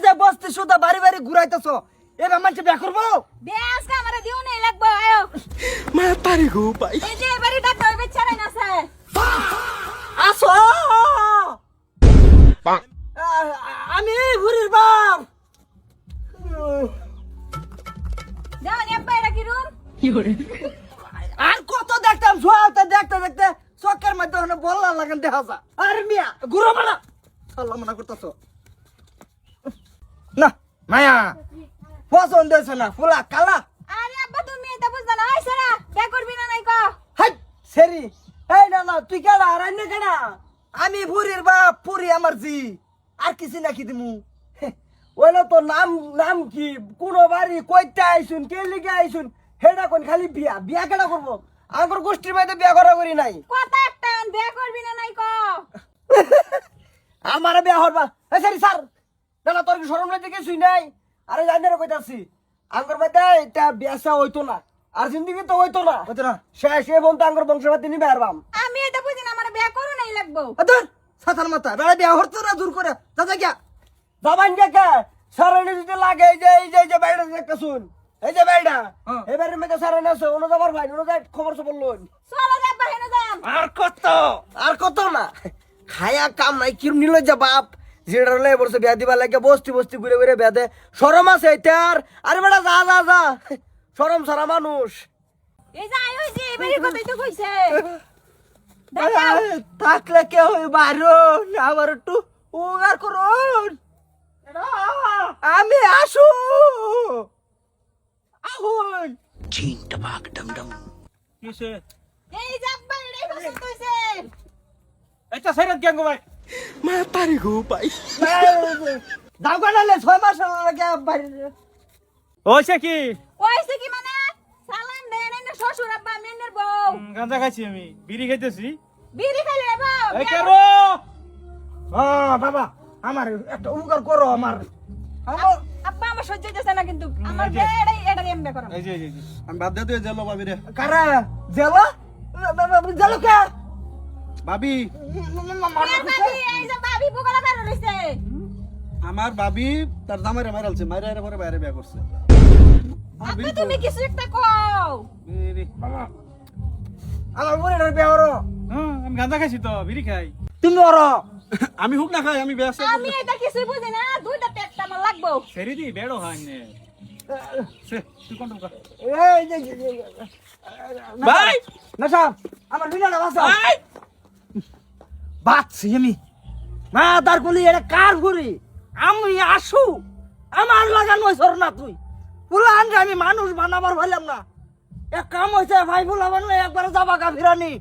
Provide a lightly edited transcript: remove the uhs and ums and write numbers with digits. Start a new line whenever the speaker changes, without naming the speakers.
নিজে বসতে শুধু বাড়ি বাড়ি ঘুরাইতেছো এবার মানুষ বিয়া করবো
বিয়া আজকে আমারে দিও নাই লাগবো আয়ো
মা পারি গো ভাই
এই যে বাড়ি ডাক্তার হইবে ছাড়াই না আছে
আসো আমি বুড়ির বাপ
যাও নি আব্বা এটা কি রুম
আর কত দেখতাম সোয়ালটা দেখতে দেখতে চকের মধ্যে ওখানে বললা লাগান দেখা যা আর মিয়া ঘুরো মানা সাল্লাম মানা করতেছো না মায়া পছন্দ হয়েছে না ফুলা কালা
আরে আব্বা তুমি এটা বুঝছ না আইছ না বিয়া করবি না নাই ক
হাই সেরি এই না না তুই কেডা আর আইনে কেডা আমি বুড়ির বাপ পুরি আমার জি আর কিছু নাকি দিমু ওইলো তো নাম নাম কি কোন বাড়ি কইতে আইছুন কে লিগে আইছুন হেডা কোন খালি বিয়া বিয়া কেডা করবো আমার গোষ্ঠীর মধ্যে বিয়া করা করি নাই
কথা একটা বিয়া করবি না নাই ক
আমার বিয়া হরবা এই সারি স্যার দাদা তোর কি শরম লাগে কিছুই নাই আরে জানি না কইতাছি আমার মধ্যে এটা বিয়াসা হইতো না আর জিন্দগি তো হইতো না সে বলতো আমার বংশপাতি নিবে হারবাম
আমি এটা বুঝি না আমারে বিয়া করু নাই লাগবো
আদর সাতার মাথা বেড়া বিয়া হরতো না দূর করে দাদা গিয়া যাবান কে সারানি যদি লাগে এই যে বাইরে একটা শুন এই যে বাইরা এবারে মেয়েটা সারানি আছে অন্য যাবার ভাই অন্য যাই খবর সব বললো
চলো যা বাহিনে যাম
আর কত না খায়া কাম নাই কিরম নিল যা বাপ যেটা হলে বলছে বিয়া দিবা লাগে বস্তি বস্তি ঘুরে ঘুরে বিয়া দে সরম আছে এটার আরে বেটা যা সরম সারা মানুষ
এই যে আয়ো যে এবারে কথাই তো কইছে
থাকলে কে হই বারণ আমার একটু উগার করুন আমি আসু আহুন চিন্তা বাক ডম ডম
কিসে
এই যে আব্বা এটাই পছন্দ হইছে
এটা সাইরাত গ্যাং গো ভাই
মা পারি গো ভাই দাও কাটালে 6 মাস লাগে বাড়ি
ওইছে কি
কইছে কি মানে সালাম দেন না শ্বশুর আব্বা মেনের বউ
গাঁজা খাইছি আমি বিড়ি খাইতেছি
বিড়ি খাইলে বউ
এই কেরো
বাবা আমার একটা উপকার করো আমার
আব্বা আমার সহ্য হইতেছে না কিন্তু আমার এটা এমবে করো
এই যে আমি বাদ দে তুই জেলো ভাবি রে
কারা জেলা জেলা কে
ভাবি
ভাবি এই যে ভাবি বুকালা বের হইছে
আমার ভাবি তার জামাইরে মারালছে মাইরা পরে বাইরে বিয়া করছে
আব্বা তুমি কিছু একটা কও
বিড়ি
আমার বোনের বিয়ে করো
আমি গাঁজা খাইছি তো বিড়ি খাই
তুমি করো
আমি হুক না খাই আমি বেসে
আমি এটা কিছু বুঝি না দুইটা টেকটা আমার লাগবো
সেরি দি বেড়ো হয় নে সে তুই কোন কর
এই যে
ভাই
না সাহেব আমার বিনাটা বাসা
ভাই
বাচ্ছি আমি না তার কলি এটা কার ঘুরি আমি আসু আমার লাগানো সর না তুই পুলান আমি মানুষ বানাবার ভাইলাম না এক কাম হয়েছে ভাই বলা বানলে একবার যাবা গা ফিরানি